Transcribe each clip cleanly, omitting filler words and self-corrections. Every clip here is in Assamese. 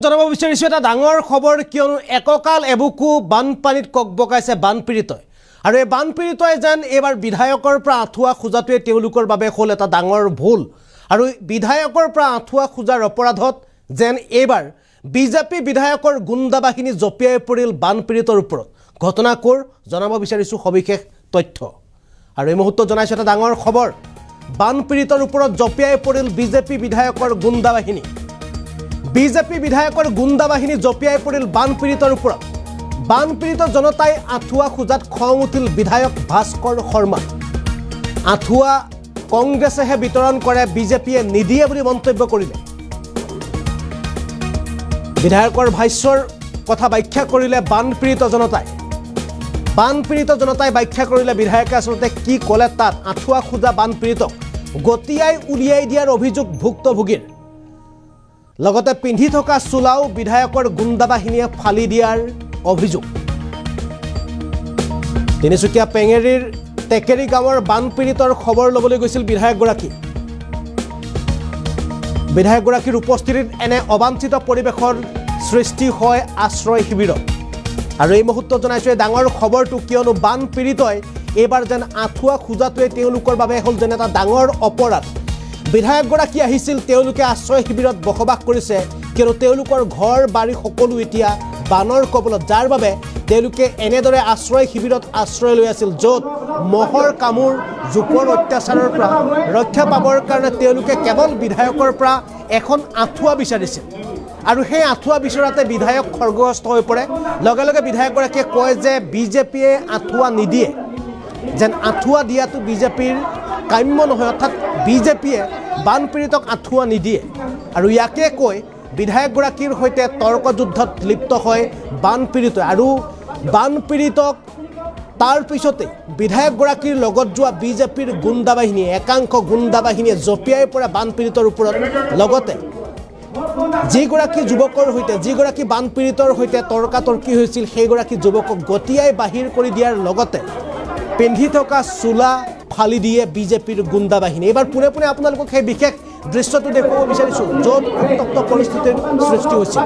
জানাব বিচাৰিছো এটা ডাঙৰ খবৰ কিয়নো এককাল এবুকু বানপানীত ককবকাইছে বানপীড়িতই আৰু এই বানপীড়িতই যেন এবাৰ বিধায়কৰ পৰা আঁঠুৱা খোজাটোৱে তেওঁলোকৰ বাবে হ'ল এটা ডাঙৰ ভুল আৰু বিধায়কৰ পৰা আঁঠুৱা খোজাৰ অপৰাধত যেন এবাৰ বিজেপি বিধায়কৰ গুণ্ডাবাহিনী জপিয়াই পৰিল বানপীড়িতৰ ওপৰত ঘটনা কোৰ জানাব বিচাৰিছো সবিশেষ তথ্য আৰু এই মুহূৰ্তত জনাইছো এটা ডাঙৰ খবৰ বানপীড়িতৰ ওপৰত জপিয়াই পৰিল বিজেপি বিধায়কৰ গুণ্ডাবাহিনী বিজেপি বিধায়কৰ গুণ্ডাবাহিনী জপিয়াই পৰিল বানপীড়িতৰ ওপৰত বানপীড়িত জনতাই আঁঠুৱা খোজাত খং উঠিল বিধায়ক ভাস্কৰ শৰ্মা আঁঠুৱা কংগ্ৰেছেহে বিতৰণ কৰে বিজেপিয়ে নিদিয়ে বুলি মন্তব্য কৰিলে বিধায়কৰ ভাষ্যৰ কথা ব্যাখ্যা কৰিলে বানপীড়িত জনতাই ব্যাখ্যা কৰিলে বিধায়কে আসলতে কি ক'লে তাত আঁঠুৱা খোজা বানপীড়িতক গতিয়াই উলিয়াই দিয়াৰ অভিযোগ ভুক্তভোগীৰ লগতে পিন্ধি থকা চুলাও বিধায়কৰ গুণ্ডাবাহিনীয়ে ফালি দিয়াৰ অভিযোগ তিনিচুকীয়া পেঙেৰীৰ টেকেৰী গাঁৱৰ বানপীড়িতৰ খবৰ ল'বলৈ গৈছিল বিধায়কগৰাকীৰ উপস্থিতিত এনে অবাঞ্ছিত পৰিৱেশৰ সৃষ্টি হয় আশ্ৰয় শিবিৰত আৰু এই মুহূৰ্তত জনাইছো ডাঙৰ খবৰটো কিয়নো বানপীড়িতই এইবাৰ যেন আঁঠুৱা খোজাটোৱে তেওঁলোকৰ বাবে হ'ল যেন এটা ডাঙৰ অপৰাধ বিধায়কগৰাকী আহিছিল তেওঁলোকে আশ্ৰয় শিবিৰত বসবাস কৰিছে কিয়নো তেওঁলোকৰ ঘৰ বাৰী সকলো এতিয়া বানৰ কবলত যাৰ বাবে তেওঁলোকে এনেদৰে আশ্ৰয় শিবিৰত আশ্ৰয় লৈ আছিল য'ত মহৰ কামোৰ জোকৰ অত্যাচাৰৰ পৰা ৰক্ষা পাবৰ কাৰণে তেওঁলোকে কেৱল বিধায়কৰ পৰা এখন আঁঠুৱা বিচাৰিছিল আৰু সেই আঁঠুৱা বিচৰাতে বিধায়ক খৰ্গগ্ৰস্ত হৈ পৰে লগে লগে বিধায়কগৰাকীয়ে কয় যে বিজেপিয়ে আঁঠুৱা নিদিয়ে যেন আঁঠুৱা দিয়াটো বিজেপিৰ কাম্য নহয় অৰ্থাৎ বিজেপিয়ে বানপীড়িতক আঁঠুৱা নিদিয়ে আৰু ইয়াকে কৈ বিধায়কগৰাকীৰ সৈতে তৰ্কযুদ্ধত লিপ্ত হয় বানপীড়িত আৰু বানপীড়িতক তাৰ পিছতে বিধায়কগৰাকীৰ লগত যোৱা বিজেপিৰ গুণ্ডাবাহিনী একাংশ গুণ্ডাবাহিনীয়ে জপিয়াই পৰা বানপীড়িতৰ ওপৰত লগতে যিগৰাকী যুৱকৰ সৈতে যিগৰাকী বানপীড়িতৰ সৈতে তৰ্কাতৰ্কি হৈছিল সেইগৰাকী যুৱকক গতিয়াই বাহিৰ কৰি দিয়াৰ লগতে পিন্ধি থকা চুলা ফালি দিয়ে বিজেপিৰ গুণ্ডাবাহিনী এবাৰ পুনে পুনে আপোনালোকক সেই বিশেষ দৃশ্যটো দেখুৱাব বিচাৰিছো য'ত উত্তপ্ত পৰিস্থিতিৰ সৃষ্টি হৈছে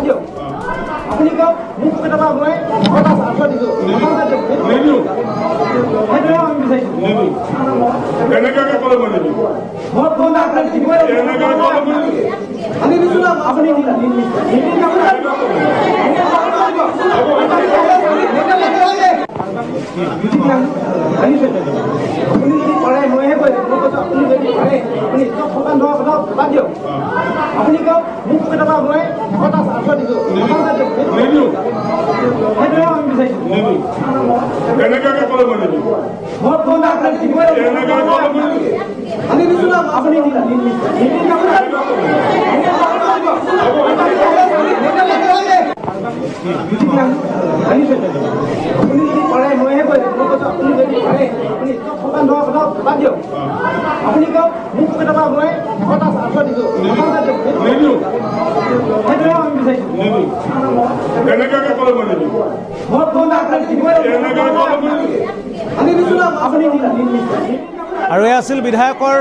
আৰু এই আছিল বিধায়কৰ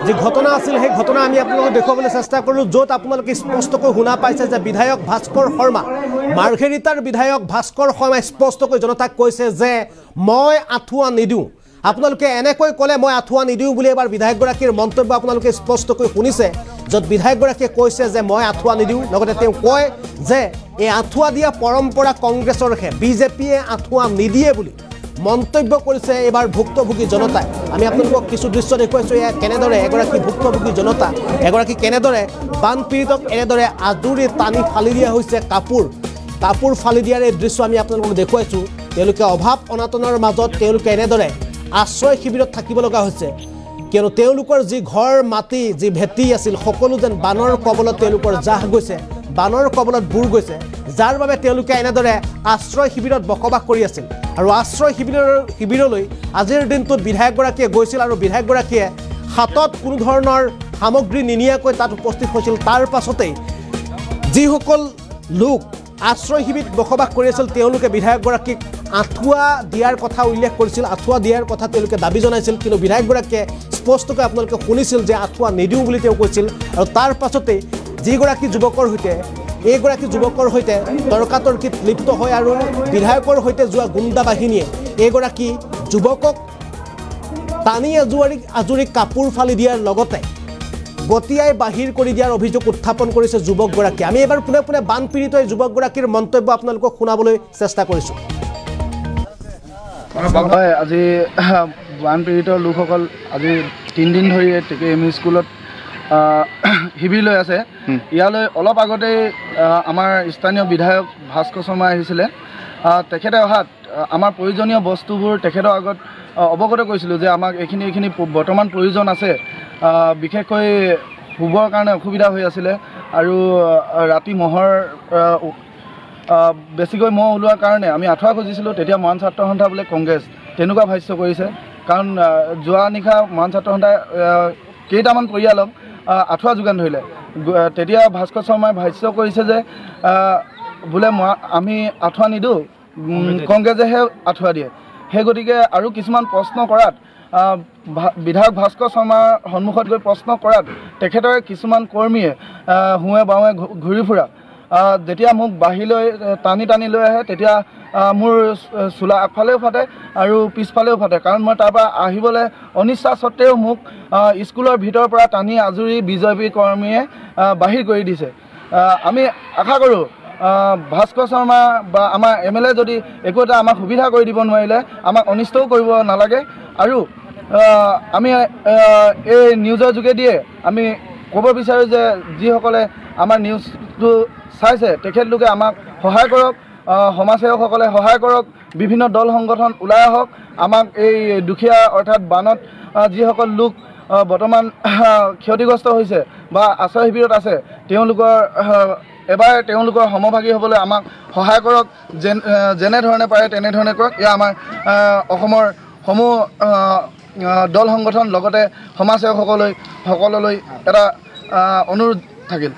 যে ঘটনা আছিল সেই ঘটনা আমি আপোনালোকক দেখুৱাবলৈ চেষ্টা কৰিলোঁ য'ত আপোনালোকে স্পষ্টকৈ শুনা পাইছে যে বিধায়ক ভাস্কৰ শৰ্মা মাৰ্ঘেৰিটাৰ বিধায়ক ভাস্কৰ শৰ্মাই স্পষ্টকৈ জনতাক কৈছে যে মই আঁঠুৱা নিদিওঁ আপোনালোকে এনেকৈ ক'লে মই আঁঠুৱা নিদিওঁ বুলি এবাৰ বিধায়কগৰাকীৰ মন্তব্য আপোনালোকে স্পষ্টকৈ শুনিছে য'ত বিধায়কগৰাকীয়ে কৈছে যে মই আঁঠুৱা নিদিওঁ লগতে তেওঁ কয় যে এই আঁঠুৱা দিয়া পৰম্পৰা কংগ্ৰেছৰহে বিজেপিয়ে আঁঠুৱা নিদিয়ে বুলি মন্তব্য কৰিছে এবাৰ ভুক্তভোগী জনতাই আমি আপোনালোকক কিছু দৃশ্য দেখুৱাইছোঁ এয়া কেনেদৰে এগৰাকী ভুক্তভোগী জনতা এগৰাকী কেনেদৰে বানপীড়িতক এনেদৰে আদুৰি টানি ফালি দিয়া হৈছে কাপোৰ ফালি দিয়াৰ এই দৃশ্য আমি আপোনালোকক দেখুৱাইছোঁ তেওঁলোকে অভাৱ অনাটনৰ মাজত তেওঁলোকে এনেদৰে আশ্ৰয় শিবিৰত থাকিব লগা হৈছে কিয়নো তেওঁলোকৰ যি ঘৰ মাটি যি ভেটি আছিল সকলো যেন বানৰ কবলত তেওঁলোকৰ জাহ গৈছে বানৰ কবলত বুৰ গৈছে যাৰ বাবে তেওঁলোকে এনেদৰে আশ্ৰয় শিবিৰত বসবাস কৰি আছিল আৰু আশ্ৰয় শিবিৰলৈ আজিৰ দিনটোত বিধায়কগৰাকীয়ে গৈছিল আৰু বিধায়কগৰাকীয়ে হাতত কোনো ধৰণৰ সামগ্ৰী নিনিয়াকৈ তাত উপস্থিত হৈছিল তাৰ পাছতেই যিসকল লোক আশ্ৰয় শিবিৰত বসবাস কৰি আছিল তেওঁলোকে বিধায়কগৰাকীক আঁঠুৱা দিয়াৰ কথা উল্লেখ কৰিছিল আঁঠুৱা দিয়াৰ কথা তেওঁলোকে দাবী জনাইছিল কিন্তু বিধায়কগৰাকীয়ে স্পষ্টকৈ আপোনালোকে শুনিছিল যে আঁঠুৱা নিদিওঁ বুলি তেওঁ কৈছিল আৰু তাৰ পাছতে যিগৰাকী যুৱকৰ সৈতে এইগৰাকী যুৱকৰ সৈতে তৰ্কাতৰ্কিত লিপ্ত হয় আৰু বিধায়কৰ সৈতে যোৱা গুণ্ডা বাহিনীয়ে এইগৰাকী যুৱকক টানি আজুৰি কাপোৰ ফালি দিয়াৰ লগতে গতিয়াই বাহিৰ কৰি দিয়াৰ অভিযোগ উত্থাপন কৰিছে যুৱকগৰাকী। আমি এবাৰ পুনে পুনে বানপীড়িত এই যুৱকগৰাকীৰ মন্তব্য আপোনালোকক শুনাবলৈ চেষ্টা কৰিছোঁ। হয়, আজি বানপীড়িত লোকসকল আজি 3 দিন ধৰি এম ই স্কুলত শিবিৰ লৈ আছে। ইয়ালৈ অলপ আগতে আমাৰ স্থানীয় বিধায়ক ভাস্কৰ শৰ্মা আহিছিলে। তেখেতে অহাত আমাৰ প্ৰয়োজনীয় বস্তুবোৰ তেখেতৰ আগত অৱগত কৰিছিলোঁ যে আমাক এইখিনি বৰ্তমান প্ৰয়োজন আছে। বিশেষকৈ শুবৰ কাৰণে অসুবিধা হৈ আছিলে আৰু ৰাতি মহৰ বেছিকৈ মহ ওলোৱাৰ কাৰণে আমি আঁঠুৱা খুজিছিলোঁ। তেতিয়া মহান ছাত্ৰ সন্থা বোলে কংগ্ৰেছ তেনেকুৱা ভাষ্য কৰিছে, কাৰণ যোৱা নিশা মহান ছাত্ৰ সন্থাই কেইটামান পৰিয়ালক আঁঠুৱা যোগান ধৰিলে। তেতিয়া ভাস্কৰ শৰ্মাই ভাষ্য কৰিছে যে বোলে আমি আঁঠুৱা নিদিওঁ, কংগ্ৰেছেহে আঁঠুৱা দিয়ে। সেই গতিকে আৰু কিছুমান প্ৰশ্ন কৰাত বিধায়ক ভাস্কৰ শৰ্মাৰ সন্মুখত গৈ প্ৰশ্ন কৰাত তেখেতৰে কিছুমান কৰ্মীয়ে হুৱে বাৱে ঘূৰি ফুৰা যেতিয়া মোক বাহিৰলৈ টানি লৈ আহে, তেতিয়া মোৰ চোলা আগফালেও ফাটে আৰু পিছফালেও ফাটে, কাৰণ মই তাৰ পৰা আহিবলৈ অনিচ্ছা স্বত্তেও মোক স্কুলৰ ভিতৰৰ পৰা টানি আজুৰি বিজেপি কৰ্মীয়ে বাহিৰ কৰি দিছে। আমি আশা কৰোঁ ভাস্কৰ শৰ্মা বা আমাৰ MLA যদি একো এটা আমাক সুবিধা কৰি দিব নোৱাৰিলে আমাক অনিষ্টও কৰিব নালাগে। আৰু আমি এই নিউজৰ যোগেদিয়ে আমি ক'ব বিচাৰোঁ যে যিসকলে আমাৰ নিউজটো চাইছে তেখেতলোকে আমাক সহায় কৰক, সমাজসেৱকসকলে সহায় কৰক, বিভিন্ন দল সংগঠন ওলাই আহক, আমাক এই দুখীয়া অৰ্থাৎ বানত যিসকল লোক বৰ্তমান ক্ষতিগ্ৰস্ত হৈছে বা আশ্ৰয় শিবিৰত আছে তেওঁলোকৰ সমভাগী হ'বলৈ আমাক সহায় কৰক। যেনেধৰণে পাৰে তেনেধৰণে কৰক। এয়া আমাৰ অসমৰ সমূহ দল সংগঠন লগতে সমাজসেৱকসকললৈ এটা অনুৰোধ থাকিল।